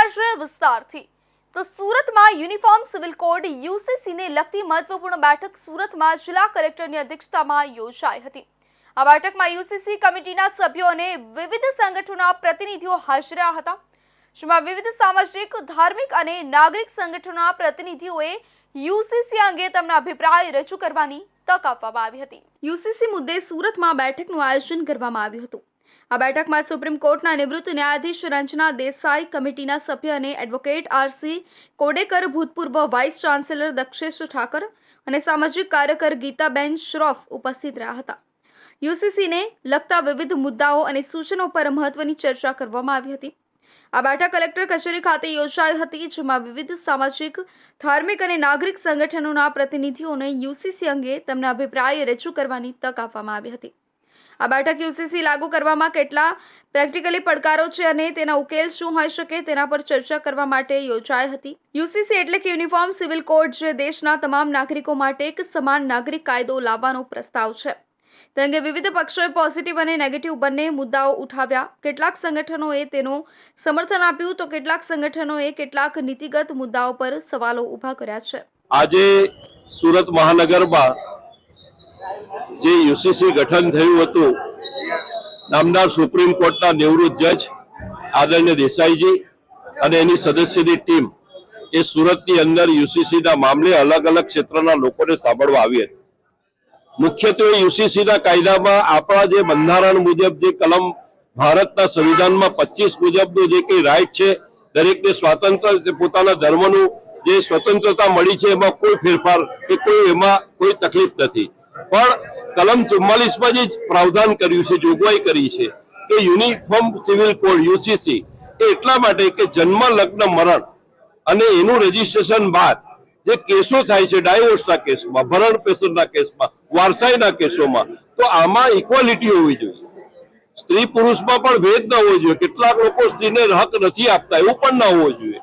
સમાચાર વિસ્તારથી તો સુરતમાં યુનિફોર્મ સિવિલ કોડ યુસીસીને લગતી મહત્વપૂર્ણ બેઠક સુરતમાં જિલ્લા કલેક્ટરની અધ્યક્ષતામાં યોજાઈ હતી। આ બેઠકમાં યુસીસી કમિટીના સભ્યો અને વિવિધ સંગઠનોના પ્રતિનિધિઓ હાજર રહ્યા હતા, જેમાં વિવિધ સામાજિક, ધાર્મિક અને નાગરિક સંગઠનોના પ્રતિનિધિઓએ યુસીસી અંગે તેમના અભિપ્રાય રજૂ કરવાની તક આપવામાં આવી હતી। યુસીસી મુદ્દે સુરતમાં બેઠકનું આયોજન કરવામાં આવ્યું હતું। આ બેઠકમાં સુપ્રીમ કોર્ટના નિવૃત્ત ન્યાયાધીશ રંजना દેસાઈ, કમિટીના સભ્ય અને એડવોકેટ આરસી કોડેકર, ભૂતપૂર્વ વાઇસ ચાન્સેલર દક્ષેશ ઠાકર અને સામાજિક કાર્યકર ગીતાબેન શ્રોફ ઉપસ્થિત રહ્યા હતા। યુસીસીને લગતા વિવિધ મુદ્દાઓ અને સૂચનો પર મહત્વની ચર્ચા કરવામાં આવી હતી। આ બેઠક કલેક્ટર કચેરી ખાતે યોજાઈ હતી, જેમાં વિવિધ સામાજિક, ધાર્મિક અને નાગરિક સંગઠનોના પ્રતિનિધિઓને યુસીસી અંગે તેમના અભિપ્રાય રજૂ કરવાની તક આપવામાં આવી હતી। આ બેઠક યુસીસી લાગુ કરવામાં કેટલા પ્રેક્ટિકલી પડકારો છે અને તેના ઉકેલ શું હોઈ શકે તેના પર ચર્ચા કરવા માટે યોજાઈ હતી। યુસીસી એટલે કે યુનિફોર્મ સિવિલ કોડ, જે દેશના તમામ નાગરિકો માટે એક સમાન નાગરિક કાયદો લાવવાનો પ્રસ્તાવ છે। તે અંગે વિવિધ પક્ષોએ પોઝિટિવ અને નેગેટિવ બંને મુદ્દાઓ ઉઠાવ્યા। કેટલાક સંગઠનોએ તેનું સમર્થન આપ્યું તો કેટલાક સંગઠનોએ કેટલાક નીતિગત મુદ્દાઓ પર સવાલો ઊભા કર્યા છે। આજે સુરત મહાનગરમાં જે યુસીસી ગઠન થયું હતું, નામદાર સુપ્રીમ કોર્ટના નિવૃત્ત જજ આદરણીય દેસાઈજી અને એની સદસ્યની ટીમ એ સુરતની અંદર યુસીસીના મામલે અલગ અલગ ક્ષેત્રના લોકોને સાંભળવા આવી હતી। મુખ્યત્વે યુસીસીના કાયદામાં આપણા જે બંધારણ મુજબ જે કલમ ભારતના સંવિધાનમાં 25 મુજબનું જે કંઈ રાઇટ છે, દરેકને સ્વાતંત્ર્ય પોતાના ધર્મનું જે સ્વતંત્રતા મળી છે, એમાં કોઈ ફેરફાર કે એમાં કોઈ તકલીફ નથી। પણ કલમ 44માં જે પ્રાવધાન કર્યું છે, જોગવાઈ કરી છે કે યુનિફોર્મ સિવિલ કોડ યુસીસી એ એટલા માટે કે જન્મ, લગ્ન, મરણ અને એનું રજીસ્ટ્રેશન બાદ જે કેસો થાય છે, ડાયવોર્સના કેસમાં, ભરણ પેશનના કેસમાં, વારસાઈના કેસોમાં, તો આમાં ઇક્વાલિટી હોવી જોઈએ। સ્ત્રી પુરુષમાં પણ ભેદ ન હોવો જોઈએ। કેટલાક લોકો સ્ત્રીને હક નથી આપતા, એવું પણ ન હોવું જોઈએ।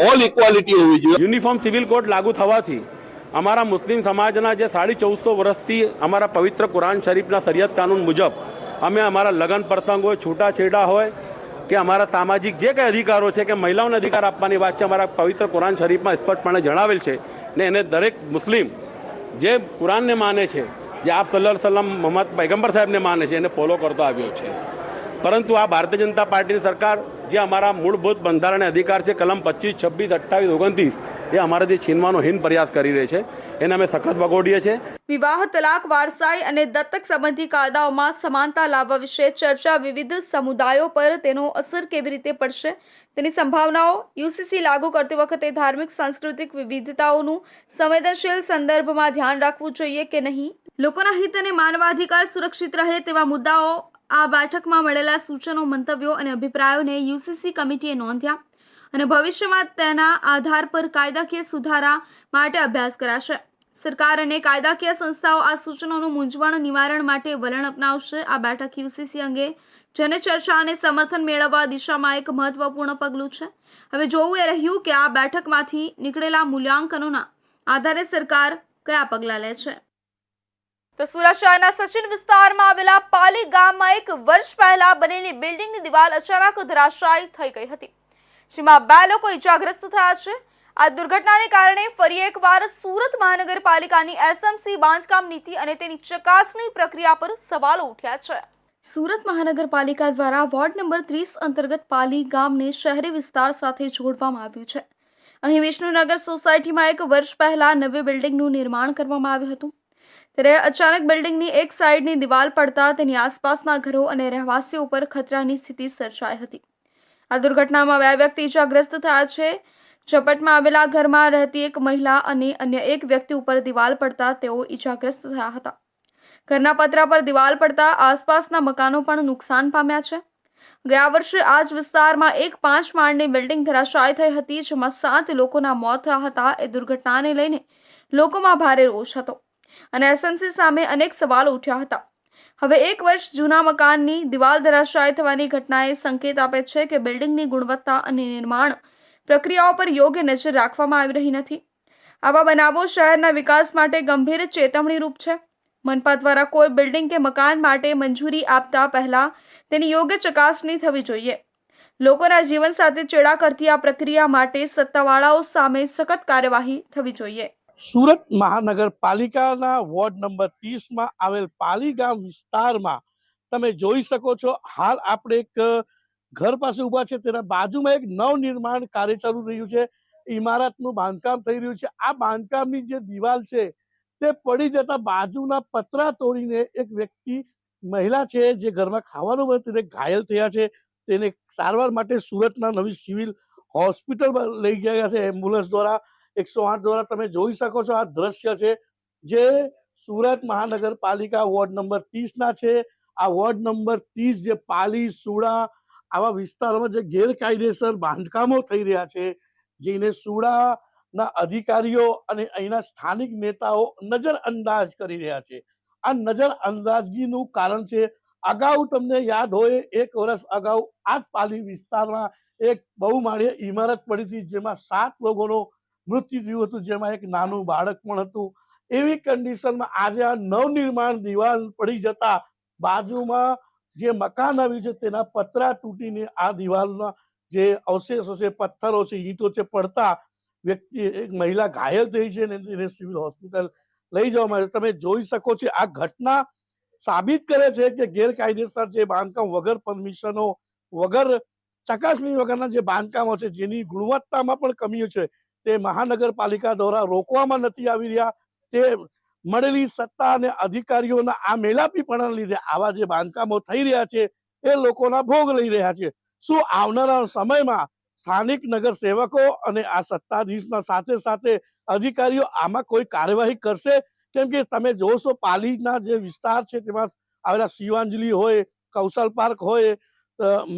ઓલ ઇક્વાલિટી હોવી જોઈએ। યુનિફોર્મ સિવિલ કોડ લાગુ થવાથી અમારા મુસ્લિમ સમાજના જે 1450 વર્ષથી અમારા પવિત્ર કુરાન શરીફના શરિયત કાનૂન મુજબ અમે અમારા લગ્ન પ્રસંગ હોય, છૂટાછેડા હોય કે અમારા સામાજિક જે કંઈ અધિકારો છે કે મહિલાઓને અધિકાર આપવાની વાત છે, અમારા પવિત્ર કુરાન શરીફમાં સ્પષ્ટપણે જણાવેલ છે ને એને દરેક મુસ્લિમ જે કુરાનને માને છે, જે આપ સલ્લલ્લાહુ અલૈહિ વસલ્લમ મોહમ્મદ પૈગંબર સાહેબને માને છે, એને ફોલો કરતો આવ્યો છે। પરંતુ આ ભારતીય જનતા પાર્ટીની સરકાર જે અમારા મૂળભૂત બંધારણીય અધિકાર છે, કલમ 25, 26, 28, 29, એ અમારાથી છીનવાનો હીન પ્રયાસ કરી રહી છે, એને અમે સખત વગોડીએ છીએ। વિવાહ, તલાક, વારસાઈ અને દત્તક સંબંધી કાયદાઓમાં સમાનતા લાવવા વિશે ચર્ચા, વિવિધ સમુદાયો પર તેનો અસર કેવી રીતે પડશે તેની સંભાવનાઓ, યુસીસી લાગુ કરતી વખતે ધાર્મિક, સાંસ્કૃતિક વિવિધતાઓનું સંવેદનશીલ સંદર્ભમાં ધ્યાન રાખવું જોઈએ કે નહીં, લોકોના હિત અને માનવાધિકાર સુરક્ષિત રહે તેવા મુદ્દાઓ આ બેઠકમાં મળેલા સૂચનો, મંતવ્યો અને અભિપ્રાયોને યુસીસી કમિટીએ નોંધ્યા અને ભવિષ્યમાં તેના આધાર પર કાયદાકીય સુધારા માટે અભ્યાસ કરાશે। સરકાર અને કાયદાકીય સંસ્થાઓ આ સૂચનોનું મૂંઝવણ નિવારણ માટે વલણ અપનાવશે। આ બેઠક યુસીસી અંગે જનચર્ચા અને સમર્થન મેળવવા દિશામાં એક મહત્વપૂર્ણ પગલું છે। હવે જોવું એ રહ્યું કે આ બેઠકમાંથી નીકળેલા મૂલ્યાંકનોના આધારે સરકાર કયા પગલાં લે છે। તો સુરત શહેરના સચિન વિસ્તારમાં આવેલા પાલી ગામમાં એક વર્ષ પહેલા બનેલી બિલ્ડિંગની દિવાલ અચાનક ધરાશાયી થઈ ગઈ હતી, જેમાં 2 લોકો ઇજાગ્રસ્ત થયા છે। આ દુર્ઘટનાને કારણે ફરી એકવાર સુરત મહાનગરપાલિકાની એસએમસી બાંધકામ નીતિ અને તેની ચકાસણી પ્રક્રિયા પર સવાલો ઉઠ્યા છે। સુરત મહાનગરપાલિકા દ્વારા વોર્ડ નંબર 30 અંતર્ગત પાલી ગામને શહેરી વિસ્તાર સાથે જોડવામાં આવ્યું છે। અહીં વિષ્ણુનગર સોસાયટીમાં એક વર્ષ પહેલા નવી બિલ્ડિંગનું નિર્માણ કરવામાં આવ્યું હતું, ત્યારે અચાનક બિલ્ડિંગની એક સાઈડની દિવાલ પડતા તેની આસપાસના ઘરો અને રહેવાસીઓ પર ખતરાની સ્થિતિ સર્જાઈ હતી। આ દુર્ઘટનામાં 2 વ્યક્તિ ઇજાગ્રસ્ત થયા છે। ઝપટમાં આવેલા ઘરમાં રહેતી એક મહિલા અને અન્ય એક વ્યક્તિ ઉપર દિવાલ પડતા તેઓ ઇજાગ્રસ્ત થયા હતા। ઘરના પતરા પર દિવાલ પડતા આસપાસના મકાનો પણ નુકસાન પામ્યા છે। ગયા વર્ષે આ જ વિસ્તારમાં એક 5 માળની બિલ્ડિંગ ધરાશાયી થઈ હતી, જેમાં 7 લોકોના મોત થયા હતા। એ દુર્ઘટનાને લઈને લોકોમાં ભારે રોષ હતો અને એસએમસી સામે અનેક સવાલો ઉઠ્યા હતા। હવે 1 વર્ષ જૂના મકાનની દિવાલ ધરાશાયી થવાની ઘટનાએ સંકેત આપે છે કે બિલ્ડિંગની ગુણવત્તા અને નિર્માણ પ્રક્રિયાઓ પર યોગ્ય નજર રાખવામાં આવી રહી નથી। આવા બનાવો શહેરના વિકાસ માટે ગંભીર ચેતવણીરૂપ છે। મનપા દ્વારા કોઈ બિલ્ડિંગ કે મકાન માટે મંજૂરી આપતા પહેલા તેની યોગ્ય ચકાસણી થવી જોઈએ। લોકોના જીવન સાથે ચેડા કરતી આ પ્રક્રિયા માટે સત્તાવાળાઓ સામે સખત કાર્યવાહી થવી જોઈએ. સુરત મહાનગરપાલિકાના વોર્ડ નંબર 30માં આવેલ પાલીગામ વિસ્તારમાં તમે જોઈ શકો છો, હાલ આપણે એક ઘર પાસે ઊભા છે, તેના બાજુમાં એક નવનિર્માણ કાર્ય ચાલુ રહ્યું છે. ઇમારતનું બાંધકામ થઈ રહ્યું છે. આ બાંધકામની જે દિવાલ છે તે પડી જતા બાજુના પતરા તોડીને એક વ્યક્તિ, મહિલા છે જે ઘરમાં ખાવાનું બને તેને ઘાયલ થયા છે. તેને સારવાર માટે સુરતના નવી સિવિલ હોસ્પિટલ લઈ ગયા છે એમ્બ્યુલન્સ દ્વારા, 108 દ્વારા. તમે જોઈ શકો છો આ દ્રશ્ય છે જે સુરત મહાનગરપાલિકા વોર્ડ નંબર 30ના છે. આ વોર્ડ નંબર 30 જે પાલી, સુડા આવા વિસ્તારોમાં જે ગેરકાયદેસર બાંધકામો થઈ રહ્યા છે, જેને સુડાના અધિકારીઓ અને અહીંના સ્થાનિક નેતાઓ નજરઅંદાજ કરી રહ્યા છે. આ નજરઅંદાજગીનું કારણ છે, અગાઉ તમને યાદ હોય 1 વર્ષ અગાઉ આ જ પાલી વિસ્તારમાં એક બહુમાળીય ઇમારત પડી હતી, જેમાં 7 લોકોનું મૃત્યુ થયું હતું, જેમાં એક નાનું બાળક પણ હતું. એવી કન્ડિશનમાં આજે આ નવનિર્માણ દિવાલ પડી જતા બાજુમાં જે મકાન આવ્યું છે તેના પતરા તૂટીને આ દિવાલના જે અવશેષો છે, પથ્થરો છે, ઈંટો છે પડતા વ્યક્તિ, એક મહિલા ઘાયલ થઈ છે અને તેને સિવિલ હોસ્પિટલ લઈ જવામાં આવે. તમે જોઈ શકો છો આ ઘટના સાબિત કરે છે કે ગેરકાયદેસર જે બાંધકામ, વગર પરમિશનો, વગર ચકાસણી વગરના જે બાંધકામો છે, જેની ગુણવત્તામાં પણ કમીઓ છે, તે મહાનગરપાલિકા દ્વારા રોકવામાં નથી આવી રહ્યા. તે મળેલી સત્તા અને અધિકારીઓના આ મેલાપીપણાના લીધે આવા જે બાંધકામો થઈ રહ્યા છે એ લોકોના ભોગ લઈ રહ્યા છે. શું આવનારા સમયમાં સ્થાનિક નગરસેવકો અને આ સત્તાધીશના સાથે સાથે અધિકારીઓ આમાં કોઈ કાર્યવાહી કરશે? કેમ કે તમે જોશો પાલીના જે વિસ્તાર છે તેમાં આવેલા શિવાંજલિ હોય, કૌશલ પાર્ક હોય,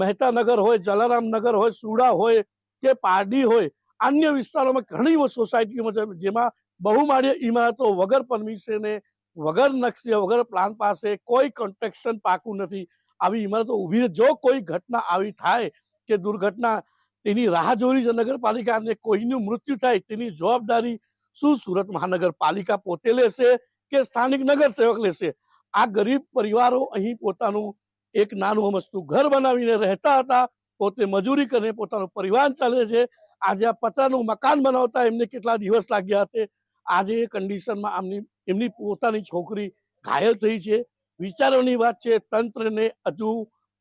મહેતાનગર હોય, જલારામનગર હોય, સુડા હોય કે પારડી હોય, અન્ય વિસ્તારોમાં ઘણી સોસાયટીઓમાં છે જેમાં બહુમાળીય ઇમારતો વગર પરમિશને, વગર નકશે, વગર પ્લાન પાસે, કોઈ કન્સ્ટ્રક્શન પાકું નથી, આવી ઇમારતો ઊભી રહે. જો કોઈ ઘટના આવી થાય કે દુર્ઘટના, તેની રાહ જોઈ છે નગરપાલિકા અને કોઈનું મૃત્યુ થાય, તેની જવાબદારી શું સુરત મહાનગરપાલિકા પોતે લેશે કે સ્થાનિક નગરસેવક લેશે? આ ગરીબ પરિવારો અહીં પોતાનું એક નાનું અમસ્તું ઘર બનાવીને રહેતા હતા, પોતે મજૂરી કરીને પોતાનો પરિવાર ચાલે છે. આજે આ પતરાનું મકાન બનાવતા એમને કેટલા દિવસ લાગ્યા હતા. આજે એ કન્ડિશનમાં એમની પોતાની છોકરી ઘાયલ થઈ છે. વિચારોની વાત છે. તંત્રને હજુ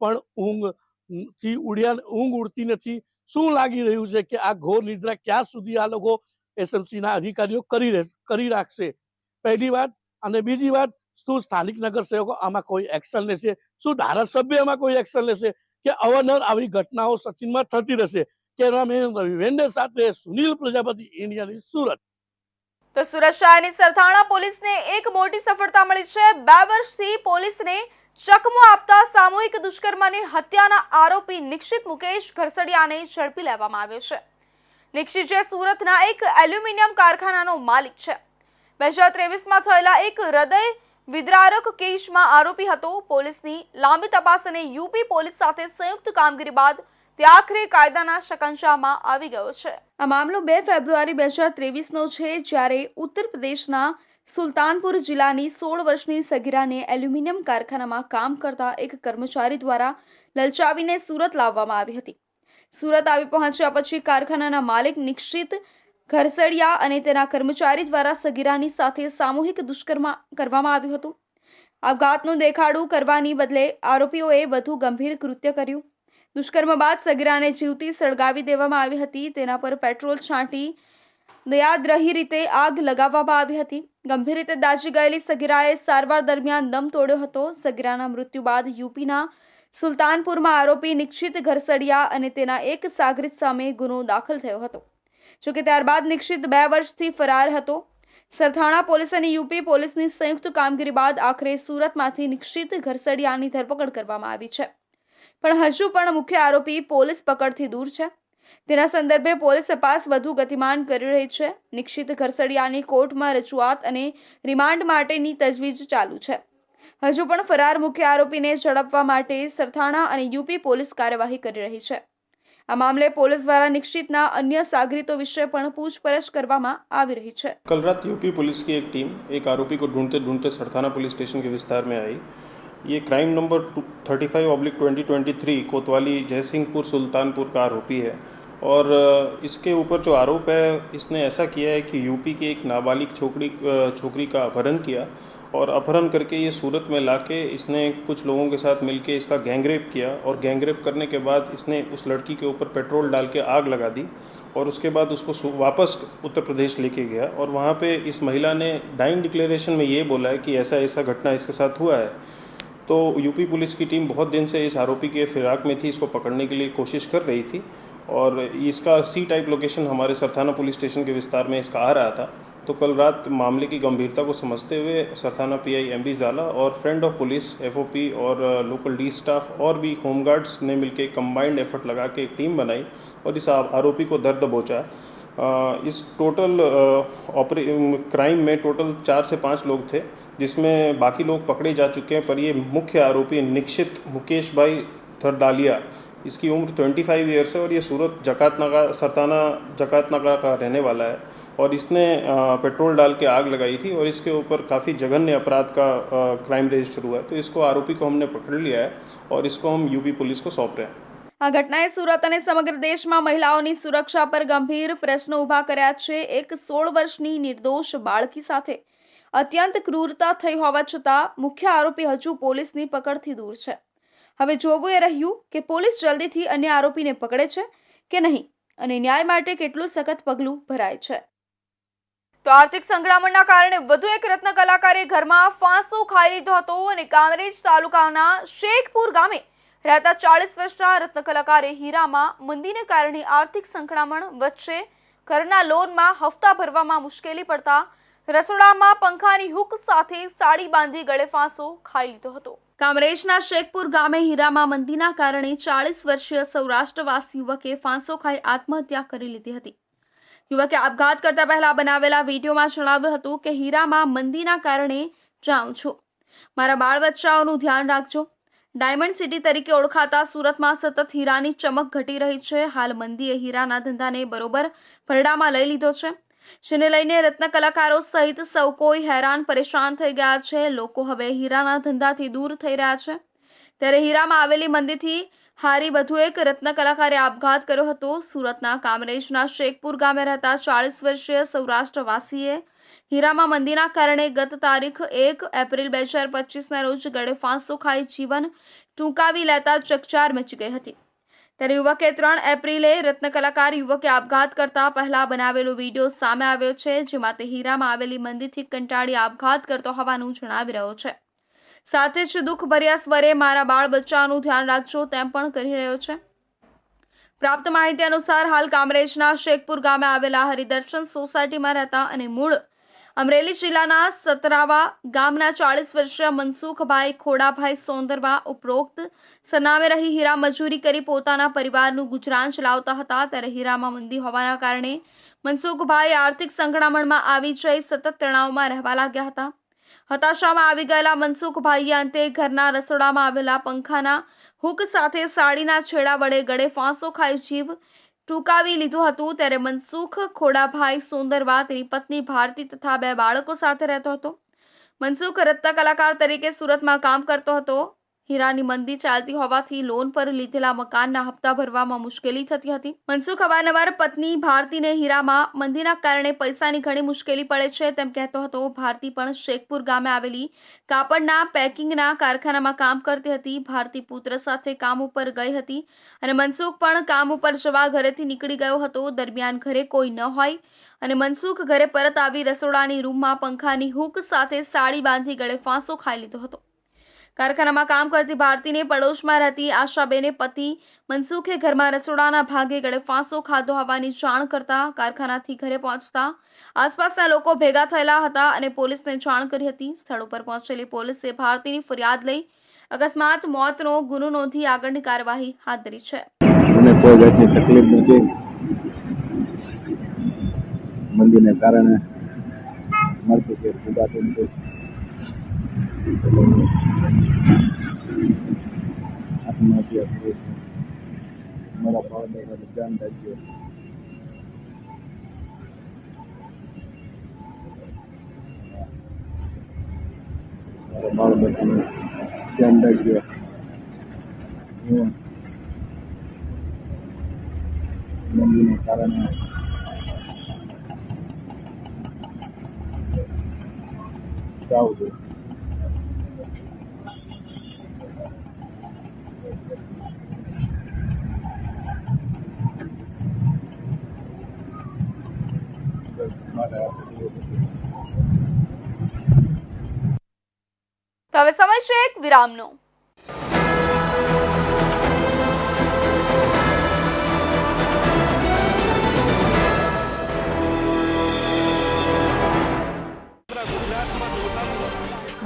પણ ઊંઘ ઉડતી નથી. શું લાગી રહ્યું છે કે આ ઘોર નિદ્રા ક્યાં સુધી આ લોકો એસએમસીના અધિકારીઓ કરી રાખશે? પહેલી વાત. અને બીજી વાત, શું સ્થાનિક નગરસેવકો આમાં કોઈ એક્શન લેશે? શું ધારાસભ્ય આમાં કોઈ એક્શન લેશે? કે અવારનવાર આવી ઘટનાઓ સચિનમાં થતી રહેશે? કેમેરામેન રવિ વેંડે સાથે સુનિલ પ્રજાપતિ, ઇન્ડિયા ન્યૂઝ, સુરત. તો સુરત શહેરની સરથાણા પોલીસને એક મોટી સફળતા મળી છે. 2 વર્ષથી પોલીસને ચકમો આપતા સામૂહિક દુષ્કર્મની હત્યાના આરોપી નિક્ષિત મુકેશ ઘરસડિયાને ઝડપી લેવામાં આવ્યો છે. નિક્ષિત જે સુરતના એક એલ્યુમિનિયમ કારખાનાનો માલિક છે. 2023માં થયેલા એક હૃદય વિદ્રારક કેસમાં આરોપી હતો. પોલીસની લાંબી તપાસ અને યુપી પોલીસ સાથે સંયુક્ત કામગીરી બાદ તે આખરે કાયદાના શકંજામાં આવી ગયો છે. આ મામલો 2 ફેબ્રુઆરી 2023નો છે, જ્યારે ઉત્તર પ્રદેશના સુલતાનપુર જિલ્લાની 16 વર્ષની સગીરાને એલ્યુમિનિયમ કારખાનામાં કામ કરતા એક કર્મચારી દ્વારા લલચાવીને સુરત લાવવામાં આવી હતી. સુરત આવી પહોંચ્યા પછી કારખાનાના માલિક નિક્ષિત ઘરસડિયા અને તેના કર્મચારી દ્વારા સગીરાની સાથે સામૂહિક દુષ્કર્મ કરવામાં આવ્યું હતું. આપઘાતનું દેખાડું કરવાની બદલે આરોપીઓએ વધુ ગંભીર કૃત્ય કર્યું. દુષ્કર્મ બાદ સગીરાને જીવતી સળગાવી દેવામાં આવી હતી. તેના પર પેટ્રોલ છાંટી દયાદ્રહી રીતે આગ લગાવવામાં આવી હતી. ગંભીર રીતે દાઝી ગયેલી સગીરાએ સારવાર દરમિયાન દમ તોડ્યો હતો. સગીરાના મૃત્યુ બાદ યુપીના સુલતાનપુરમાં આરોપી નિક્ષિત ઘરસડિયા અને તેના એક સાગરીત સામે ગુનો દાખલ થયો હતો. જોકે ત્યારબાદ નિક્ષિત 2 વર્ષથી ફરાર હતો. સરથાણા પોલીસ અને યુપી પોલીસની સંયુક્ત કામગીરી બાદ આખરે સુરતમાંથી નિક્ષિત ઘરસડિયાની ધરપકડ કરવામાં આવી છે. પણ હજુ પણ મુખ્ય આરોપી પોલીસ પકડથી દૂર છે. તેના સંદર્ભે પોલીસ તપાસ વધુ ગતિમાન કરી રહી છે. નિક્ષિત ઘરસડિયાની કોર્ટમાં રજૂઆત અને રિમાન્ડ માટેની તજવીજ ચાલુ છે. હજુ પણ ફરાર મુખ્ય આરોપીને ઝડપવા માટે સરથાણા અને યુપી પોલીસ કાર્યવાહી કરી રહી છે. આ મામલે પોલીસ દ્વારા નિક્ષિતના અન્ય સાગરીતો વિશે પણ પૂછપરછ કરવામાં આવી રહી છે. कल रात यूपी पुलिस की एक टीम एक आरोपी को ढूंढते ढूंढते सरथाना पुलिस स्टेशन के विस्तार में आई ये क्राइम नंबर 35/2023 कोतवाली जयसिंहपुर सुल्तानपुर का आरोपी है और इसके ऊपर जो आरोप है, इसने ऐसा किया है कि यूपी की एक नाबालिग छोकरी का अपहरण किया और अपहरण करके ये सूरत में लाके इसने कुछ लोगों के साथ मिलके इसका गैंगरेप किया और गैंगरेप करने के बाद इसने उस लड़की के ऊपर पेट्रोल डाल के आग लगा दी और उसके बाद उसको वापस उत्तर प्रदेश लेके गया और वहाँ पे इस महिला ने डाइंग डिक्लेरेशन में ये बोला है कि ऐसा ऐसा घटना इसके साथ हुआ है। तो यूपी पुलिस की टीम बहुत दिन से इस आरोपी के फिराक में थी, इसको पकड़ने के लिए कोशिश कर रही थी और इसका सी टाइप लोकेशन हमारे सरथाना पुलिस स्टेशन के विस्तार में इसका आ रहा था। तो कल रात मामले की गंभीरता को समझते हुए सरथाना पीआई एमबी जाला और फ्रेंड ऑफ पुलिस एफओपी और लोकल डी स्टाफ और भी होमगार्ड्स ने मिलकर कंबाइंड एफर्ट लगा के एक टीम बनाई और इस आरोपी को दर्द दबोचा। इस टोटल क्राइम में टोटल 4 से 5 लोग थे, जिसमें बाकी लोग पकड़े जा चुके हैं, पर ये मुख्य आरोपी निक्षित मुकेश भाई थरदालिया, इसकी उम्र 25 ईयर्स है और ये सूरत सरथाना जकातनाका का रहने वाला है और इसने पेट्रोल डाल के आग लगाई थी और इसके ऊपर काफ़ी जघन्य अपराध का क्राइम रजिस्टर हुआ है। तो इसको आरोपी को हमने पकड़ लिया है और इसको हम यूपी पुलिस को सौंप रहे हैं। આ ઘટનાએ સુરત અને સમગ્ર દેશમાં મહિલાઓની સુરક્ષા પર ગંભીર પ્રશ્નો ઊભા કર્યા છે। એક 16 વર્ષની નિર્દોષ બાળકી સાથે અત્યંત ક્રૂરતા થઈ હોવા છતાં મુખ્ય આરોપી હજુ પોલીસની પકડથી દૂર છે। હવે જોવું એ રહ્યું કે પોલીસ જલ્દીથી અન્ય આરોપીને પકડે છે કે નહીં અને ન્યાય માટે કેટલું સખત પગલું ભરાય છે। તો આર્થિક સંકળામણના કારણે વધુ એક રત્ન કલાકારે ઘરમાં ફાંસો ખાઈ લીધો હતો અને કામરેજ તાલુકાના શેખપુર ગામે રહેતા 40 વર્ષના રત્ન કલાકારે હીરામાં મંદીને કારણે આર્થિક સંકળામણ વચ્ચે ઘરના લોનમાં હપ્તા ભરવામાં મુશ્કેલી પડતા રસોડામાં પંખાની હુક સાથે સાડી બાંધી ગળે ફાંસો ખાઈ લીધો હતો। કામરેજના શેખપુર ગામે હીરામાં મંદીના કારણે 40 વર્ષીય સૌરાષ્ટ્રવાસી યુવકે ફાંસો ખાઈ આત્મહત્યા કરી લીધી હતી। યુવકે આપઘાત કરતા પહેલા બનાવેલા વિડીયોમાં જણાવ્યું હતું કે હીરામાં મંદીના કારણે જાઉં છું, મારા બાળ બચ્ચાઓનું ધ્યાન રાખજો। ડાયમંડ સિટી તરીકે ઓળખાતા સુરતમાં સતત હીરાની ચમક ઘટી રહી છે। હાલ મંદીએ હીરાના ધંધાને બરોબર ભરડામાં લઈ લીધો છે, જેને લઈને રત્ન કલાકારો સહિત સૌ કોઈ હેરાન પરેશાન થઈ ગયા છે। લોકો હવે હીરાના ધંધાથી દૂર થઈ રહ્યા છે, ત્યારે હીરામાં આવેલી મંદીથી હારી વધુ એક રત્ન કલાકારે આપઘાત કર્યો હતો। સુરતના કામરેજના શેખપુર ગામે રહેતા 40 વર્ષીય સૌરાષ્ટ્રવાસીએ હીરામાં મંદીના કારણે ગત તારીખ 1 એપ્રિલ 2025ના રોજ ગળે ફાંસો ખાઈ જીવન ટૂંકાવી લેતા ચકચાર મચી ગઈ હતી। ત્યારે યુવકે 3 એપ્રિલે રત્ન કલાકાર યુવકે આપઘાત કરતા પહેલા બનાવેલો વિડીયો સામે આવ્યો છે, જેમાં તે હીરામાં આવેલી મંદીથી કંટાળી આપઘાત કરતો હોવાનું જણાવી રહ્યો છે। સાથે જ દુઃખભર્યા સ્વરે મારા બાળ બચ્ચાનું ધ્યાન રાખજો તેમ પણ કરી રહ્યો છે। પ્રાપ્ત માહિતી અનુસાર હાલ કામરેજના શેખપુર ગામે આવેલા હરિદર્શન સોસાયટીમાં રહેતા અને મૂળ અમરેલી જિલ્લાના સતરાવા ગામના 40 વર્ષીય મનસુખભાઈ ખોડાભાઈ સોંદરવા ઉપરોક્ત સરનામે રહી હીરા મજૂરી કરી પોતાના પરિવારનું ગુજરાન ચલાવતા હતા। ત્યારે હીરામાં મંદી હોવાના કારણે મનસુખભાઈ આર્થિક સંકળામણમાં આવી જઈ સતત તણાવમાં રહેવા लाग्યા હતા। હતાશામાં આવી ગયેલા મનસુખભાઈએ અંતે ઘરના રસોડામાં આવેલા પંખાના હુક સાથે સાડીના છેડા વડે ગળે ફાંસો ખાઈ જીવ ટૂંકાવી લીધું હતું। ત્યારે મનસુખ ખોડાભાઈ સોંદરવા તેની પત્ની ભારતી તથા 2 બાળકો સાથે રહેતો હતો। મનસુખ રત્ન કલાકાર તરીકે સુરતમાં કામ કરતો હતો। હીરાની મંદી ચાલતી હોવાથી લોન પર લીધેલા મકાનના હપ્તા ભરવામાં મુશ્કેલી થતી હતી। મનસુખ અવારનવાર પત્ની ભારતીને હીરામાં મંદીના કારણે પૈસાની ઘણી મુશ્કેલી પડે છે તેમ કહેતો હતો। ભારતી પણ શેખપુર ગામે આવેલી કાપડના પેકિંગના કારખાનામાં કામ કરતી હતી। ભારતી પુત્ર સાથે કામ ઉપર ગઈ હતી અને મનસુખ પણ કામ ઉપર જવા ઘરેથી નીકળી ગયો હતો। દરમિયાન ઘરે કોઈ ન હોય અને મનસુખ ઘરે પરત આવી રસોડાની રૂમમાં પંખાની હુક સાથે સાડી બાંધી ગળે ફાંસો ખાઈ લીધો હતો। કારખાનામાં કામ કરતી ભારતીને પડોશમાં રહેતી આશાબેને પતિ મનસુખે ઘરમાં રસોડાના ભાગે ગળે ફાંસો ખાધો હોવાની જાણ કરતા કારખાનાથી ઘરે પહોંચતા આસપાસના લોકો ભેગા થયેલા હતા અને પોલીસને જાણ કરી હતી। સ્થળ ઉપર પહોંચેલી પોલીસે ભારતીની ફરિયાદ લઈ અકસ્માત મોતનો ગુનો નોંધી આગળની કાર્યવાહી હાથ ધરી છે। મને કોઈ જાતની તકલીફ નથી, મંદીને કારણે મળતું કે સુધાતું નથી, આત્મહત્યા કરી મારા બાળ બચ્ચાનું ધ્યાન રાખજો। મારા બાળ બચ્ચાનું ધ્યાન રાખજો. હું મંદીને કારણે જાઉં છું. માટે આપણે તો હવે સમય છે એક વિરામનો.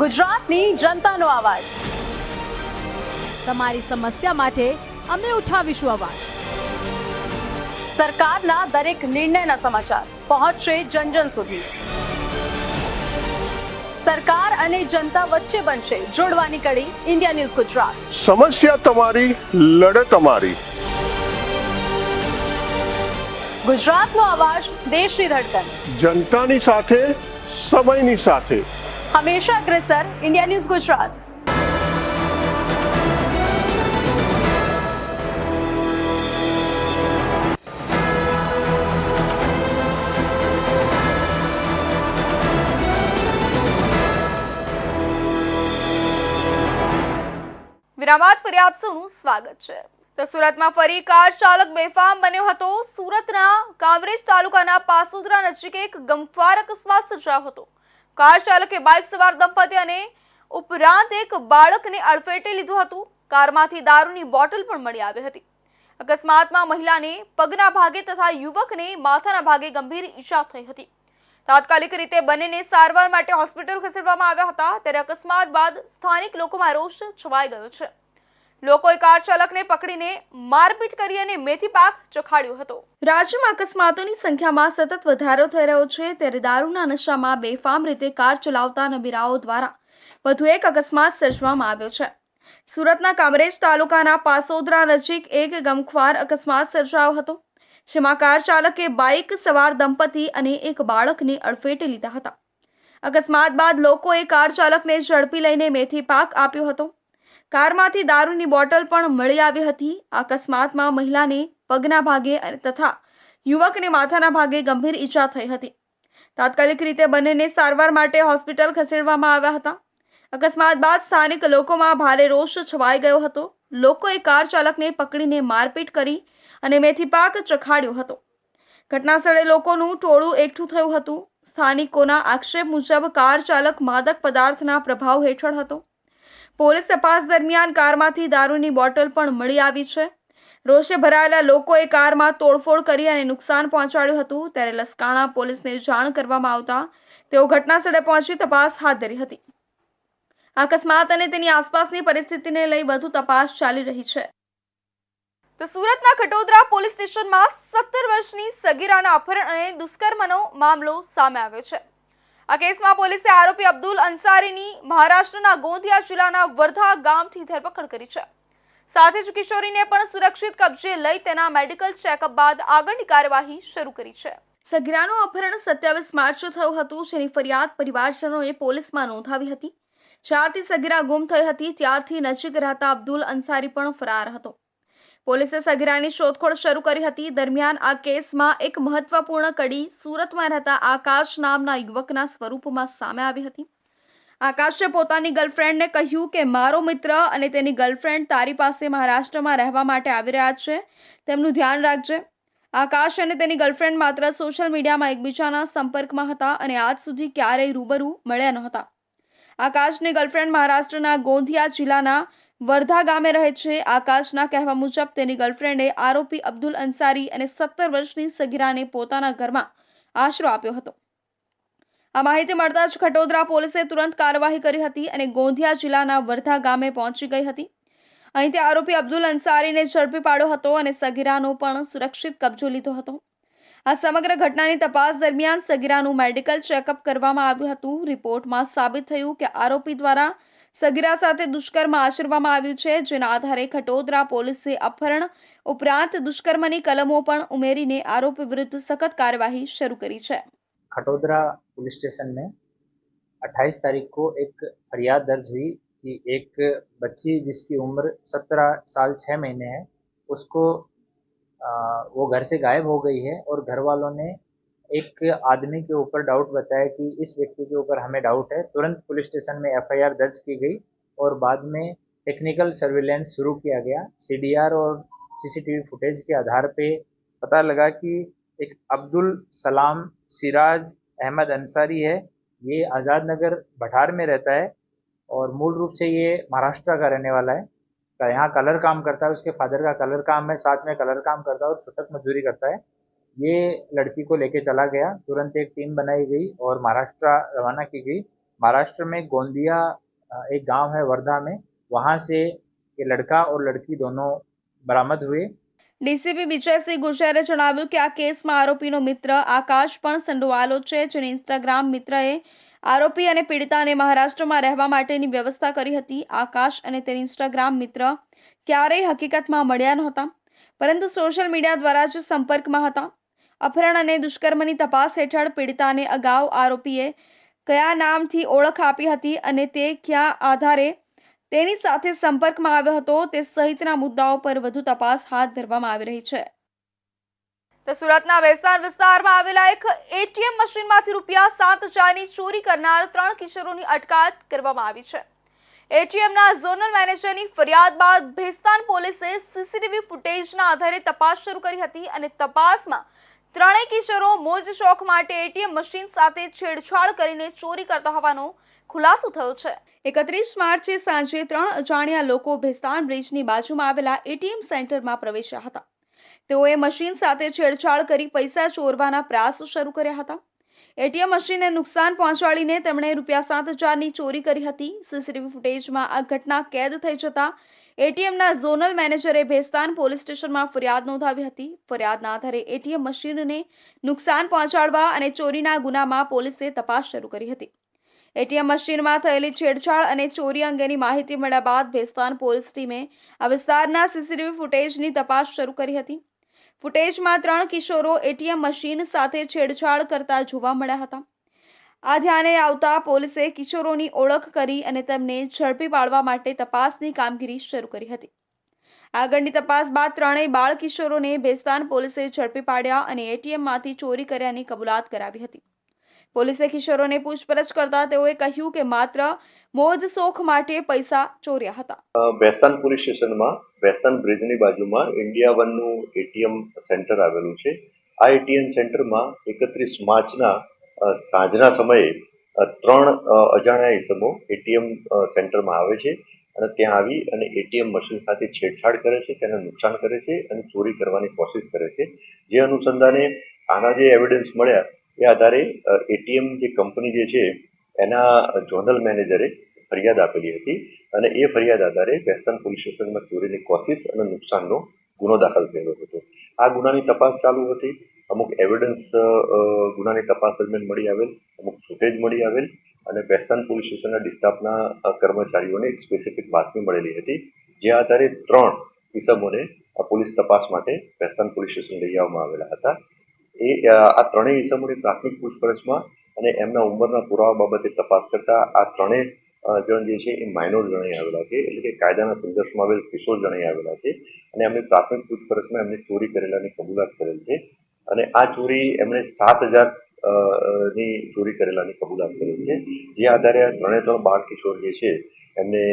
ગુજરાતની જનતાનો અવાજ. તમારી સમસ્યા માટે અમે ઉઠાવીશું અવાજ. સરકારના દરેક નિર્ણયના સમાચાર પહોંચશે જન જન સુધી. સરકાર અને જનતા વચ્ચે બનશે જોડવાની કડી ઇન્ડિયા ન્યૂઝ ગુજરાત. સમસ્યા તમારી, લડત અમારી. ગુજરાતનો અવાજ, દેશની ધડકન. જનતાની સાથે, સમયની સાથે. હંમેશા અગ્રેસર ઇન્ડિયા ન્યૂઝ ગુજરાત. વિરામ બાદ ફરી આપ સૌનું સ્વાગત છે. તો સુરતમાં ફરી કાર ચાલક બેફામ બન્યો હતો. સુરતના કામરેજ તાલુકાના પાસોદરા નજીક એક ગમખ્વાર અકસ્માત સર્જાયો હતો. કાર ચાલકે બાઇક સવાર દંપતી અને ઉપરાંત એક બાળકને અડફેટે લીધું હતું. કારમાંથી દારૂની બોટલ પણ મળી આવી હતી. અકસ્માતમાં મહિલાને પગના ભાગે તથા યુવકને માથાના ભાગે ગંભીર ઈજા થઈ હતી. તાત્કાલિક રીતે બંનેને સારવાર માટે હોસ્પિટલ ખસેડવામાં આવ્યા હતા. ત્યારે અકસ્માત બાદ સ્થાનિક લોકોમાં રોષ છવાઈ ગયો છે. લોકોએ કાર ચાલકને પકડીને મારપીટ કરી અને મેથી પાક ચખાડ્યો હતો. રાજ્યમાં અકસ્માતોની સંખ્યામાં સતત વધારો થઈ રહ્યો છે. ત્યારે દારૂના નશામાં બેફામ રીતે કાર ચલાવતા નબીરાઓ દ્વારા વધુ એક અકસ્માત સર્જવામાં આવ્યો છે. સુરતના કામરેજ તાલુકાના પાસોદરા નજીક એક ગમખ્વાર અકસ્માત સર્જાયો હતો. જેમાં કાર ચાલકે બાઇક સવાર દંપતી અને એક બાળકને અડફેટે લીધા હતા. અકસ્માત બાદ લોકોએ કાર ચાલકને ઝડપી લઈને મેથી પાક આપ્યો હતો. કારમાંથી દારૂની બોટલ પણ મળી આવી હતી. અકસ્માતમાં મહિલાને પગના ભાગે તથા યુવકને માથાના ભાગે ગંભીર ઈજા થઈ હતી. તાત્કાલિક રીતે બંનેને સારવાર માટે હોસ્પિટલ ખસેડવામાં આવ્યા હતા. અકસ્માત બાદ સ્થાનિક લોકોમાં ભારે રોષ છવાઈ ગયો હતો. લોકોએ કાર ચાલકને પકડીને મારપીટ કરી અને મેથી પાક ચખાડ્યો હતો. ઘટનાસ્થળે લોકોનું ટોળું એકઠું થયું હતું. સ્થાનિકોના આક્ષેપ મુજબ કાર ચાલક માદક પદાર્થના પ્રભાવ હેઠળ હતો. પોલીસ તપાસ દરમિયાન કારમાંથી દારૂની બોટલ પણ મળી આવી છે. રોષે ભરાયેલા લોકોએ કારમાં તોડફોડ કરી અને નુકસાન પહોંચાડ્યું હતું. ત્યારે લસકાણા પોલીસને જાણ કરવામાં આવતા તેઓ ઘટનાસ્થળે પહોંચી તપાસ હાથ ધરી હતી. અકસ્માત અને તેની આસપાસની પરિસ્થિતિને લઈ વધુ તપાસ ચાલી રહી છે. તો સુરતના ખટોદરા પોલીસ સ્ટેશનમાં 17 વર્ષની સગીરાના અપહરણ અને દુષ્કર્મનો મામલો સામે આવ્યો છે. આ કેસમાં પોલીસે આરોપી અબ્દુલ અંસારીની મહારાષ્ટ્રના ગોંદિયા જિલ્લાના વર્ધા ગામથી ધરપકડ કરી છે. સાથે જ કિશોરીને પણ સુરક્ષિત કબજે લઈ તેના મેડિકલ ચેકઅપ બાદ આગળની કાર્યવાહી શરૂ કરી છે. સગીરાનું અપહરણ 27 માર્ચે થયું હતું, જેની ફરિયાદ પરિવારજનોએ પોલીસમાં નોંધાવી હતી. જ્યારથી સગીરા ગુમ થઈ હતી ત્યારથી નજીક રહેતા અબ્દુલ અંસારી પણ ફરાર હતો. પોલીસે સગીરાની શોધખોળ શરૂ કરી હતી. દરમિયાન આ કેસમાં એક મહત્વપૂર્ણ કડી સુરતમાં રહેતા આકાશ નામના યુવકના સ્વરૂપમાં સામે આવી હતી. આકાશે પોતાની ગર્લફ્રેન્ડને કહ્યું કે મારો મિત્ર અને તેની ગર્લફ્રેન્ડ તારી પાસે મહારાષ્ટ્રમાં રહેવા માટે આવી રહ્યા છે, તેમનું ધ્યાન રાખજે. આકાશ અને તેની ગર્લફ્રેન્ડ માત્ર સોશિયલ મીડિયામાં એકબીજાના સંપર્કમાં હતા અને આજ સુધી ક્યારેય રૂબરૂ મળ્યા નહોતા. આકાશની ગર્લફ્રેન્ડ મહારાષ્ટ્રના ગોંદિયા જિલ્લાના વર્ધા ગામે રહે છે. આકાશના કહેવા મુજબ તેની ગર્લફ્રેન્ડે આરોપી અબ્દુલ અંસારી અને 17 વર્ષની સગીરાને પોતાના ઘરમાં આશરો આપ્યો હતો. આ માહિતી મળતા જ ખટોદરા પોલીસે તુરંત કાર્યવાહી કરી હતી અને ગોંદિયા જિલ્લાના વર્ધા ગામે પહોંચી ગઈ હતી. અહીંથી આરોપી અબ્દુલ અંસારીને ઝડપી પાડ્યો હતો અને સગીરાનો પણ સુરક્ષિત કબજો લીધો હતો. આ સમગ્ર ઘટનાની તપાસ દરમિયાન સગીરાનું મેડિકલ ચેકઅપ કરવામાં આવ્યું હતું. રિપોર્ટમાં સાબિત થયું કે આરોપી દ્વારા સગીરા સાથે દુષ્કર્મ આચરવામાં આવ્યું છે, જેના આધારે ખટોદરા પોલીસે અપહરણ ઉપરાંત દુષ્કર્મની કલમો પણ ઉમેરીને આરોપી વિરુદ્ધ સખત કાર્યવાહી શરૂ કરી છે. खटोदरा पुलिस स्टेशन में 28 तारीख को एक फरियाद दर्ज हुई कि एक बच्ची जिसकी उम्र 17 साल 6 महीने है, उसको वो घर से गायब हो गई है और घर वालों ने एक आदमी के ऊपर डाउट बताया कि इस व्यक्ति के ऊपर हमें डाउट है। तुरंत पुलिस स्टेशन में एफआईआर दर्ज की गई और बाद में टेक्निकल सर्विलेंस शुरू किया गया। सीडीआर और सीसीटीवी फुटेज के आधार पे पता लगा कि एक अब्दुल सलाम सिराज अहमद अंसारी है। ये आज़ाद नगर भठार में रहता है और मूल रूप से ये महाराष्ट्र का रहने वाला है। यहाँ कलर काम करता है, उसके फादर का कलर काम है, साथ में कलर काम करता है और छूटक मजदूरी करता है। ये लड़की को लेके चला गया, तुरंत एक टीम बनाई गई और महाराष्ट्र रवाना की गई। महाराष्ट्र में गोंदिया एक गांव है वर्धा में, वहां से ये लड़का और लड़की दोनों बरामद हुए। ડીસીપી વિજયસિંહ ગુર્જરે જણાવ્યું કે આ કેસમાં આરોપીનો મિત્ર આકાશ પણ સંડોવાયેલો છે, જેને ઇન્સ્ટાગ્રામ મિત્રએ આરોપી અને પીડિતાને મહારાષ્ટ્રમાં રહેવા માટેની વ્યવસ્થા કરી હતી. આકાશ અને તેની ઇન્સ્ટાગ્રામ મિત્ર ક્યારેય હકીકતમાં મળ્યા નહોતા, પરંતુ સોશિયલ મીડિયા દ્વારા જ સંપર્કમાં હતા. અપહરણ અને દુષ્કર્મની તપાસ હેઠળ પીડિતાને અગાઉ આરોપીએ કયા નામથી ઓળખ આપી હતી અને તે કયા આધારે તેની સાથે સંપર્કમાં આવ્યો હતો તે સહિતના મુદ્દાઓ પર વધુ તપાસ હાથ ધરવામાં આવી રહી છે. તો સુરતના વેસ્તાન વિસ્તારમાં આવેલા એક એટીએમ મશીનમાંથી ₹7,000ની ચોરી કરનાર 3 કિશોરોની અટકાયત કરવામાં આવી છે. એટીએમના ઝોનલ મેનેજરની ફરિયાદ બાદ ભેસ્તાન પોલીસે સીસીટીવી ફૂટેજના આધારે તપાસ શરૂ કરી હતી અને તપાસમાં 3 કિશોરો મોજ શોખ માટે એટીએમ મશીન સાથે છેડછાડ કરીને ચોરી કરતા હોવાનો ખુલાસો થયો છે. 31 માર્ચે સાંજે 3 અજાણ્યા લોકો ભેસ્તાન બ્રિજની બાજુમાં આવેલા એટીએમ સેન્ટરમાં પ્રવેશ્યા હતા. તેઓએ મશીન સાથે છેડછાડ કરી પૈસા ચોરવાના પ્રયાસો શરૂ કર્યા હતા. એટીએમ મશીનને નુકસાન પહોંચાડીને તેમણે ₹7,000ની ચોરી કરી હતી. સીસીટીવી ફૂટેજમાં આ ઘટના કેદ થઈ જતા એટીએમના ઝોનલ મેનેજરે ભેસ્તાન પોલીસ સ્ટેશનમાં ફરિયાદ નોંધાવી હતી. ફરિયાદના આધારે એટીએમ મશીનને નુકસાન પહોંચાડવા અને ચોરીના ગુનામાં પોલીસે તપાસ શરૂ કરી હતી. એટીએમ મશીનમાં થયેલી છેડછાડ અને ચોરી અંગેની માહિતી મળ્યા બાદ ભેસ્તાન પોલીસ ટીમે આ વિસ્તારના સીસીટીવી ફૂટેજની તપાસ શરૂ કરી હતી. ફૂટેજમાં 3 કિશોરો એટીએમ મશીન સાથે છેડછાડ કરતા જોવા મળ્યા હતા. આ ધ્યાને આવતા પોલીસે કિશોરોની ઓળખ કરી અને તેમને ઝડપી પાડવા માટે તપાસની કામગીરી શરૂ કરી હતી. આગળની તપાસ બાદ 3 બાળ કિશોરોને ભેસ્તાન પોલીસે ઝડપી પાડ્યા અને એટીએમમાંથી ચોરી કર્યાની કબૂલાત કરાવી હતી. પોલીસે કિશોરોને પૂછપરછ કરતા તેઓએ કહ્યું કે માત્ર મોજ શોખ માટે પૈસા ચોર્યા હતા. ભેસ્તાન પોલીસ સ્ટેશનમાં ભેસ્તાન બ્રિજની બાજુમાં ઇન્ડિયા વનનું એટીએમ સેન્ટર આવેલું છે. આ એટીએમ સેન્ટરમાં 31 માર્ચના સાંજના સમયે 3 અજાણ્યા ઇસમો એટીએમ સેન્ટરમાં આવે છે અને ત્યાં આવી અને એટીએમ મશીન સાથે છેડછાડ કરે છે, તેને નુકસાન કરે છે અને ચોરી કરવાની કોશિશ કરે છે. જે અનુસંધાને આના જે એવિડન્સ મળ્યા એ આધારે એટીએમ જે કંપની જે છે એના ઝોનલ મેનેજરે ફરિયાદ આપેલી હતી અને એ ફરિયાદ આધારે ભેસ્તાન પોલીસ સ્ટેશનમાં ચોરીની કોશિશ અને નુકસાનનો ગુનો દાખલ થયેલો હતો. આ ગુનાની તપાસ ચાલુ હતી. અમુક એવિડન્સ ગુનાની તપાસ દરમિયાન મળી આવેલ, અમુક ફૂટેજ મળી આવેલ અને ભેસ્તાન પોલીસ સ્ટેશનના ડિસ્ટાફના કર્મચારીઓને એક સ્પેસિફિક બાતમી મળેલી હતી. જે આધારે 3 ઇસમોને પોલીસ તપાસ માટે ભેસ્તાન પોલીસ સ્ટેશન લઈ આવવામાં આવેલા હતા. આ 3 ઇસમોની પ્રાથમિક પૂછપરછમાં અને એમના ઉંમરના પુરાવા બાબતે તપાસ કરતા આ 3 જણ જે છે એ માઇનોર જણાઈ આવેલા છે, એટલે કે કાયદાના સંઘર્ષમાં આવેલ કિશોર જણાઈ આવેલા છે અને એમની પ્રાથમિક પૂછપરછમાં એમને ચોરી કરેલાની કબૂલાત કરેલ છે અને આ ચોરી એમણે 7,000 ની ચોરી કરેલાની કબૂલાત કરેલ છે. જે આધારે આ 3 બાળ કિશોર જે છે એમને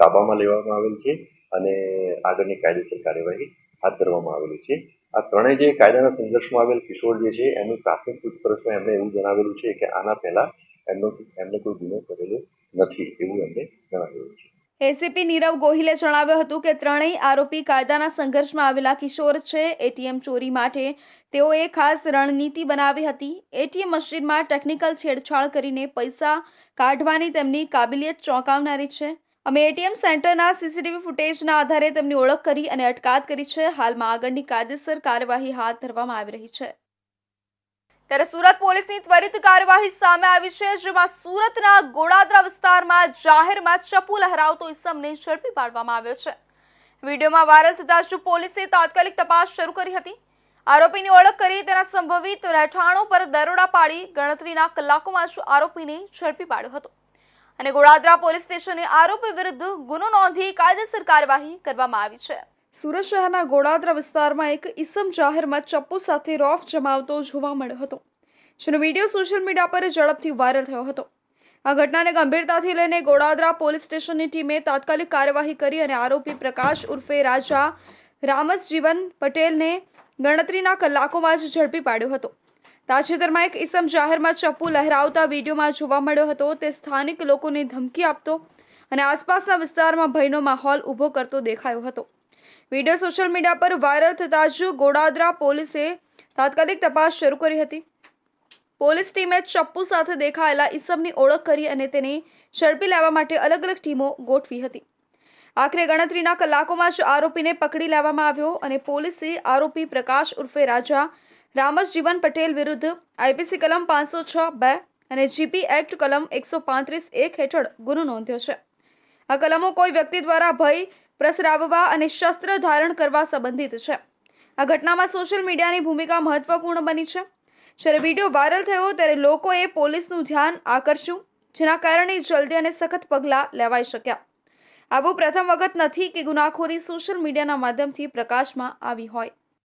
તાબામાં લેવામાં આવેલ છે અને આગળની કાયદેસર કાર્યવાહી હાથ ધરવામાં આવેલી છે. આ 3 જે કાયદાના સંઘર્ષમાં આવેલ કિશોર જે છે એમની પ્રાથમિક પૂછપરછમાં એમણે એવું જણાવેલું છે કે આના પહેલા એમને કોઈ ગુનો કરેલો નથી એવું એમને જણાવેલું છે. એસીપી નીરવ ગોહિલે જણાવ્યું હતું કે 3 આરોપી કાયદાના સંઘર્ષમાં આવેલા કિશોર છે. એટીએમ ચોરી માટે તેઓએ ખાસ રણનીતિ બનાવી હતી. એટીએમ મશીનમાં ટેકનિકલ છેડછાડ કરીને પૈસા કાઢવાની તેમની કાબિલિયત ચોંકાવનારી છે. અમે એટીએમ સેન્ટરના સીસીટીવી ફૂટેજના આધારે તેમની ઓળખ કરી અને અટકાયત કરી છે. હાલમાં આગળની કાયદેસર કાર્યવાહી હાથ ધરવામાં આવી રહી છે. ત્યારે સુરત પોલીસની ત્વરિત કાર્યવાહી સામે આવી છે, જેમાં સુરતના ગોડાદરા વિસ્તારમાં જાહેરમાં ચપ્પુ લહેરાવતો ઇસમને ઝડપી પાડવામાં આવ્યો છે. વિડીયોમાં વાયરલ થતા જ પોલીસે તાત્કાલિક તપાસ શરૂ કરી હતી. આરોપીની ઓળખ કરી તેના સંભવિત રહેઠાણો પર દરોડા પાડી ગણતરીના કલાકોમાં જ આરોપીને ઝડપી પાડ્યો હતો. અને ગોળાદરા પોલીસ સ્ટેશને આરોપી વિરુદ્ધ ગુનો નોંધી કાયદેસર કાર્યવાહી કરવામાં આવી છે। સુરત શહેરના ગોળાદરા વિસ્તારમાં એક ઈસમ જાહેરમાં ચપ્પુ સાથે રોફ જમાવતો જોવા મળ્યો હતો, જેનો વિડીયો સોશિયલ મીડિયા પર ઝડપથી વાયરલ થયો હતો। આ ઘટનાને ગંભીરતાથી લઈને ગોળાદરા પોલીસ સ્ટેશનની ટીમે તાત્કાલિક કાર્યવાહી કરી અને આરોપી પ્રકાશ ઉર્ફે રાજા રામસજીવન પટેલને ગણતરીના કલાકોમાં જ ઝડપી પાડ્યો હતો। તાજેતરમાં એક ઈસમ જાહેરમાં ચપ્પુ લહેરાવતા વિડીયોમાં જોવા મળ્યો હતો। તે સ્થાનિક લોકોને ધમકી આપતો અને આસપાસના વિસ્તારમાં ભયનો માહોલ ઊભો કરતો દેખાયો હતો। વિડીયો સોશિયલ મીડિયા પર વાયરલ થતાં જ ગોળાદરા પોલીસે તાત્કાલિક તપાસ શરૂ કરી હતી। પોલીસ ટીમે ચપ્પુ સાથે દેખાયેલા ઈસમની ઓળખ કરી અને તેને ઝડપી લેવા માટે અલગ અલગ ટીમો ગોઠવી હતી। આખરે ગણતરીના કલાકોમાં જ આરોપીને પકડી લેવામાં આવ્યો અને પોલીસે આરોપી પ્રકાશ ઉર્ફે રાજા રામસજીવન પટેલ વિરુદ્ધ આઈપીસી કલમ 506(2) અને જીપી એક્ટ કલમ 135(1) હેઠળ ગુનો નોંધ્યો છે। આ કલમો કોઈ વ્યક્તિ દ્વારા ભય પ્રસરાવવા અને શસ્ત્ર ધારણ કરવા સંબંધિત છે। આ ઘટનામાં સોશિયલ મીડિયાની ભૂમિકા મહત્વપૂર્ણ બની છે। જ્યારે વિડીયો વાયરલ થયો ત્યારે લોકોએ પોલીસનું ધ્યાન આકર્ષ્યું, જેના કારણે જલ્દી અને સખત પગલાં લેવાઈ શક્યા। આવું પ્રથમ વખત નથી કે ગુનાખોરી સોશિયલ મીડિયાના માધ્યમથી પ્રકાશમાં આવી હોય।